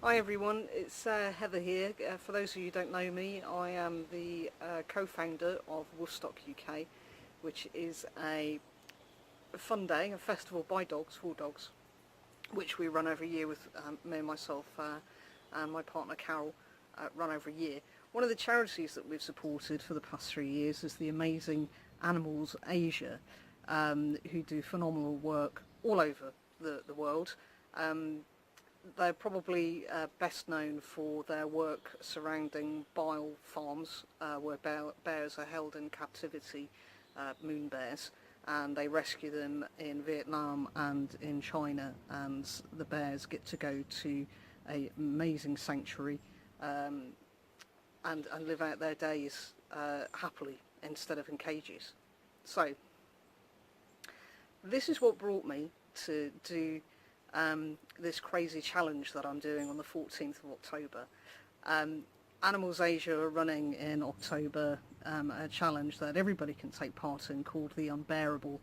Hi everyone, it's Heather here. For those of you who don't know me, I am the co-founder of Woodstock UK, which is a fun day, a festival by dogs, for dogs, which we run every year with me and myself and my partner Carol run every year. One of the charities that we've supported for the past 3 years is the amazing Animals Asia, who do phenomenal work all over the world. They're probably best known for their work surrounding bile farms, where bears are held in captivity, moon bears, and they rescue them in Vietnam and in China, and the bears get to go to an amazing sanctuary and live out their days happily instead of in cages. So this is what brought me to do this crazy challenge that I'm doing on the 14th of October. Animals Asia are running in October a challenge that everybody can take part in called the Unbearable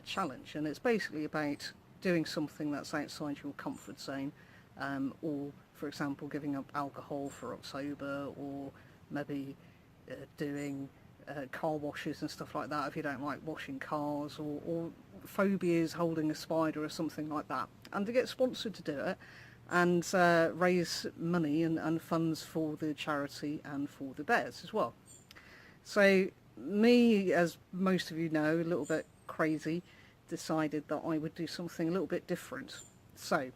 challenge, and it's basically about doing something that's outside your comfort zone, or for example giving up alcohol for October, or maybe doing car washes and stuff like that if you don't like washing cars, or phobias, holding a spider or something like that, and to get sponsored to do it and raise money and funds for the charity and for the bears as well. So me, as most of you know, a little bit crazy, decided that I would do something a little bit different. So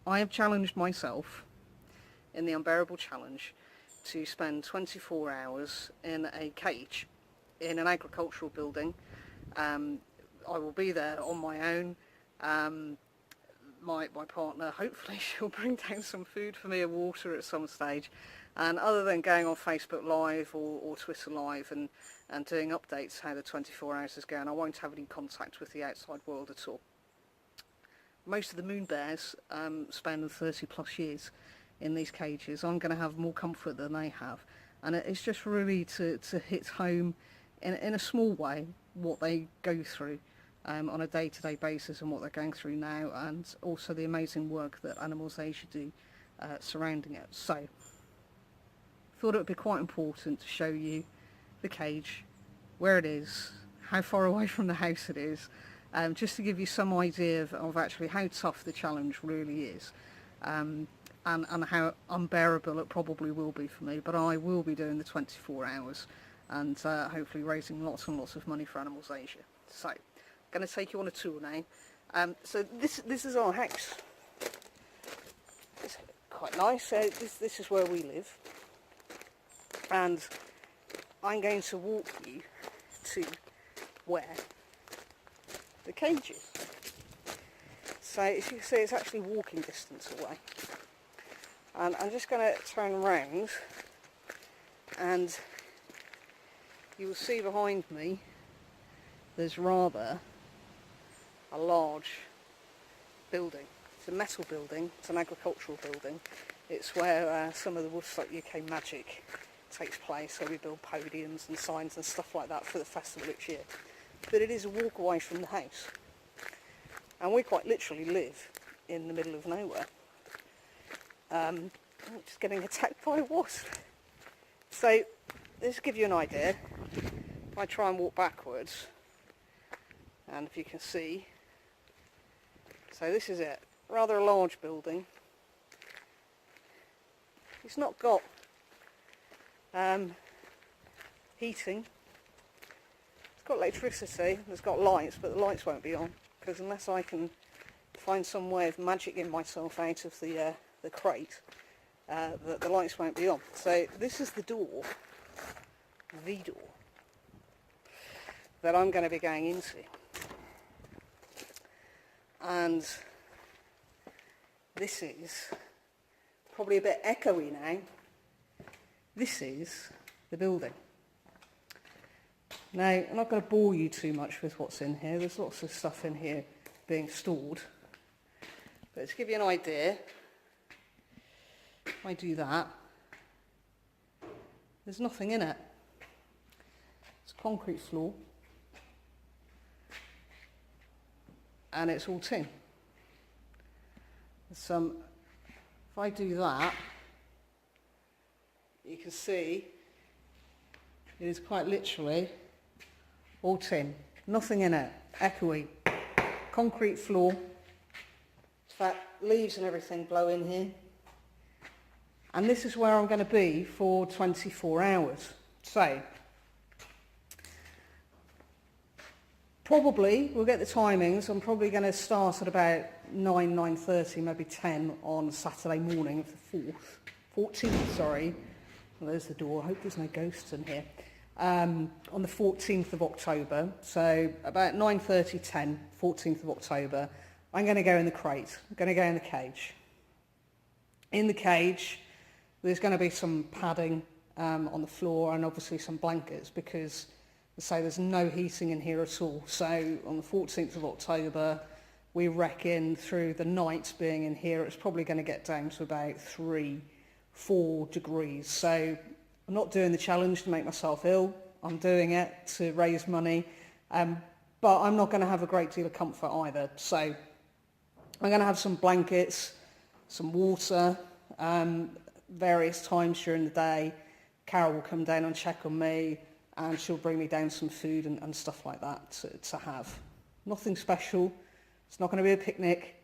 I have challenged myself in the Unbearable Challenge to spend 24 hours in a cage in an agricultural building. I will be there on my own. My partner, hopefully she'll bring down some food for me and water at some stage. And other than going on Facebook Live or Twitter Live and doing updates how the 24 hours is going, I won't have any contact with the outside world at all. Most of the moon bears spend 30 plus years in these cages. I'm going to have more comfort than they have. And it's just really to hit home in a small way what they go through on a day-to-day basis and what they're going through now, and also the amazing work that Animals Asia do surrounding it. So thought it would be quite important to show you the cage, where it is, how far away from the house it is, just to give you some idea of actually how tough the challenge really is, and how unbearable it probably will be for me. But I will be doing the 24 hours and hopefully raising lots and lots of money for Animals Asia. So I'm going to take you on a tour now. So this is our house. It's quite nice. This is where we live, and I'm going to walk you to where the cage is. So as you can see, it's actually walking distance away. And I'm just going to turn around, and you will see behind me there's rather a large building. It's a metal building, it's an agricultural building. It's where some of the Woodstock UK magic takes place, so we build podiums and signs and stuff like that for the festival each year. But it is a walk away from the house, and we quite literally live in the middle of nowhere. Just getting attacked by a wasp. So this will give you an idea. If I try and walk backwards, and if you can see, so this is it, rather a large building. It's not got heating. It's got electricity, it's got lights, but the lights won't be on, because unless I can find some way of magicking myself out of the crate, the lights won't be on. So this is the door that I'm going to be going into. And this is probably a bit echoey now. This is the building. Now, I'm not going to bore you too much with what's in here. There's lots of stuff in here being stored. But to give you an idea, if I do that, there's nothing in it. It's a concrete floor, and it's all tin. There's some if I do that, you can see it is quite literally all tin, nothing in it, echoey, concrete floor. In fact, leaves and everything blow in here. And this is where I'm going to be for 24 hours. So, probably, we'll get the timings, I'm probably going to start at about 9:30, maybe 10 on Saturday morning of the 14th, sorry. Well, there's the door, I hope there's no ghosts in here. On the 14th of October, so about 9:30, 10, 14th of October, I'm going to go in the crate, I'm going to go in the cage. In the cage, there's going to be some padding on the floor and obviously some blankets because, say, there's no heating in here at all. So on the 14th of October, we reckon through the night being in here, it's probably going to get down to about 3-4 degrees. So I'm not doing the challenge to make myself ill. I'm doing it to raise money. But I'm not going to have a great deal of comfort either. So I'm going to have some blankets, some water, various times during the day. Carol will come down and check on me and she'll bring me down some food and stuff like that to have. Nothing special. It's not going to be a picnic,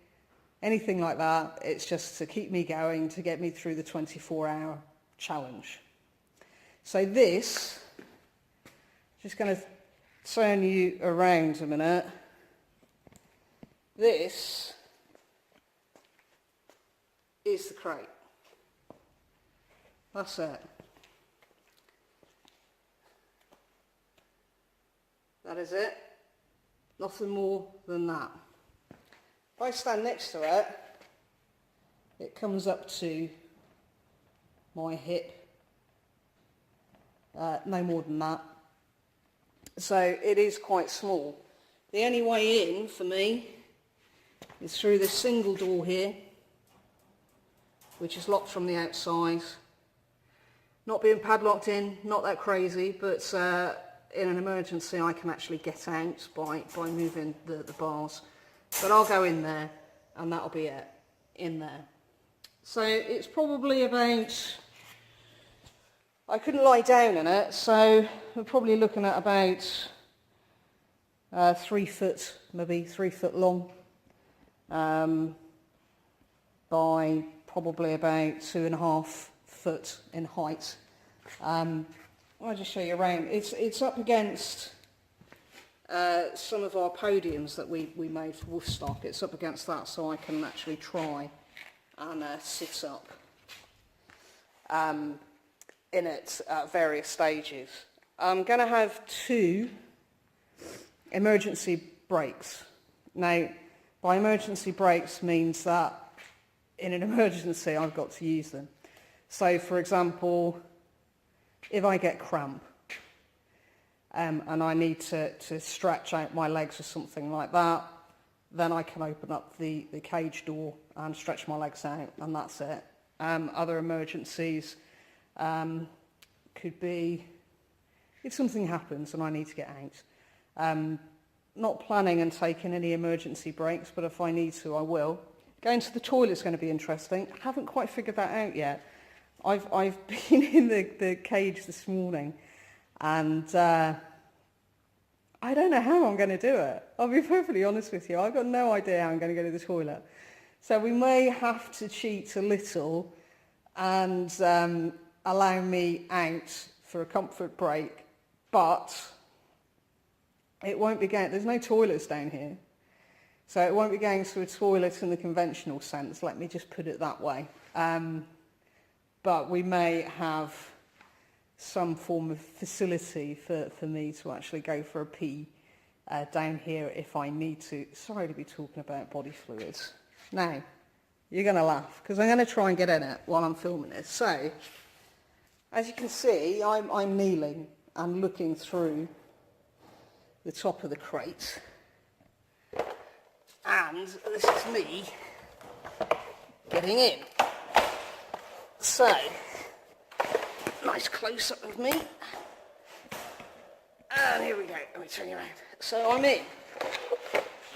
anything like that. It's just to keep me going, to get me through the 24-hour challenge. So this, just going to turn you around a minute. This is the crate. That's it. That is it. Nothing more than that. If I stand next to it, it comes up to my hip. No more than that. So it is quite small. The only way in for me is through this single door here, which is locked from the outside. Not being padlocked in, not that crazy, but in an emergency I can actually get out by moving the bars. But I'll go in there and that'll be it, in there. So it's probably about, I couldn't lie down in it, so we're probably looking at about 3 foot, maybe 3 foot long, by probably about 2.5 foot in height. I'll just show you around. It's up against some of our podiums that we made for Wolfstock. It's up against that, so I can actually try and sit up in it at various stages. I'm going to have 2 emergency brakes. Now, by emergency brakes means that in an emergency I've got to use them. So, for example, if I get cramp and I need to stretch out my legs or something like that, then I can open up the cage door and stretch my legs out, and that's it. Other emergencies could be if something happens and I need to get out. Not planning on taking any emergency breaks, but if I need to, I will. Going to the toilet's going to be interesting. I haven't quite figured that out yet. I've been in the cage this morning and I don't know how I'm going to do it. I'll be perfectly honest with you. I've got no idea how I'm going to go to the toilet. So we may have to cheat a little and allow me out for a comfort break, but it won't be going, there's no toilets down here. So it won't be going to a toilet in the conventional sense, let me just put it that way. But we may have some form of facility for me to actually go for a pee down here if I need to. Sorry to be talking about body fluids. Now, you're going to laugh, because I'm going to try and get in it while I'm filming this. So, as you can see, I'm kneeling and looking through the top of the crate. And this is me getting in. So, nice close-up of me. And here we go. Let me turn you around. So I'm in.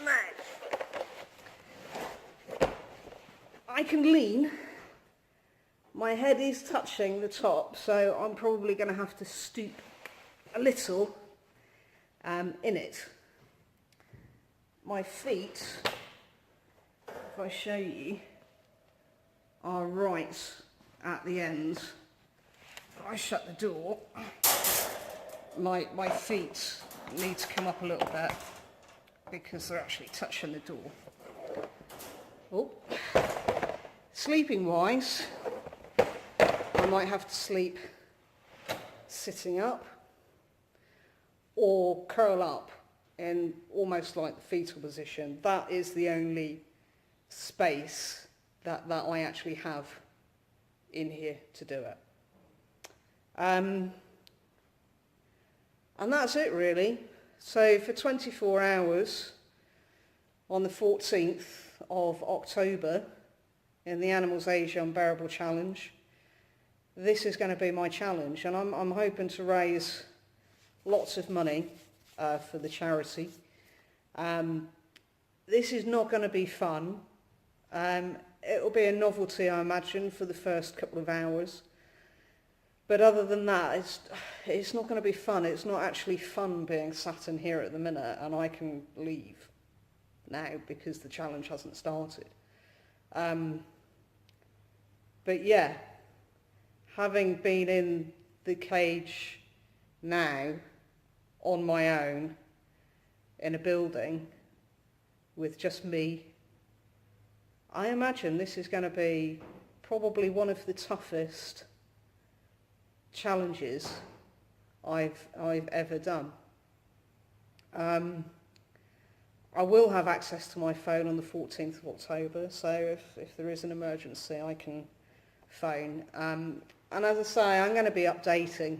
Now, I can lean my head is touching the top, so I'm probably going to have to stoop a little in it. My feet, if I show you, are right at the end. If I shut the door, my feet need to come up a little bit because they're actually touching the door. Oh. Sleeping wise, I might have to sleep sitting up or curl up in almost like the fetal position. That is the only space that I actually have in here to do it. And that's it really. So for 24 hours on the 14th of October in the Animals Asia Unbearable Challenge, this is going to be my challenge, and I'm hoping to raise lots of money for the charity. This is not going to be fun. It'll be a novelty, I imagine, for the first couple of hours. But other than that, it's not going to be fun. It's not actually fun being sat in here at the minute, and I can leave now because the challenge hasn't started. But yeah, having been in the cage now on my own in a building with just me, I imagine this is going to be probably one of the toughest challenges I've ever done. I will have access to my phone on the 14th of October, so if there is an emergency I can phone. And as I say, I'm going to be updating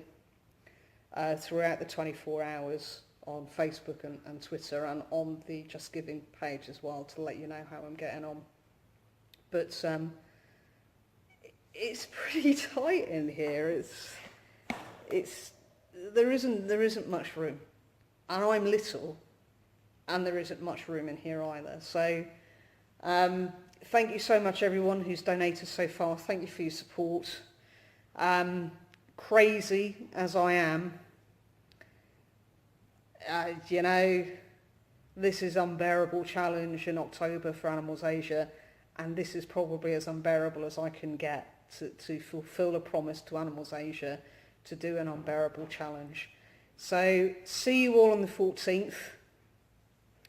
throughout the 24 hours on Facebook and Twitter and on the Just Giving page as well to let you know how I'm getting on. But it's pretty tight in here. There isn't much room, and I'm little, and there isn't much room in here either. So thank you so much everyone who's donated so far. Thank you for your support. Crazy as I am, you know, this is Unbearable Challenge in October for Animals Asia, and this is probably as unbearable as I can get to fulfill a promise to Animals Asia to do an Unbearable Challenge. So see you all on the 14th.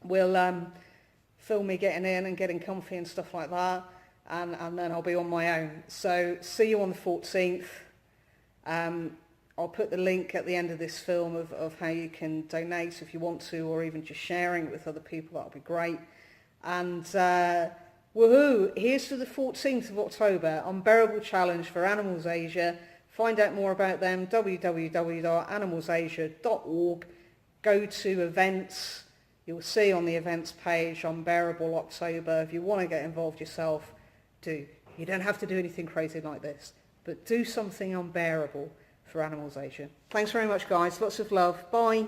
We'll film me getting in and getting comfy and stuff like that, and then I'll be on my own. So see you on the 14th. I'll put the link at the end of this film of how you can donate if you want to, or even just sharing it with other people. That'll be great. And woohoo, here's to the 14th of October, Unbearable Challenge for Animals Asia. Find out more about them, www.animalsasia.org. Go to events. You'll see on the events page, Unbearable October. If you want to get involved yourself, do. You don't have to do anything crazy like this, but do something unbearable for Animals Asia. Thanks very much, guys. Lots of love. Bye.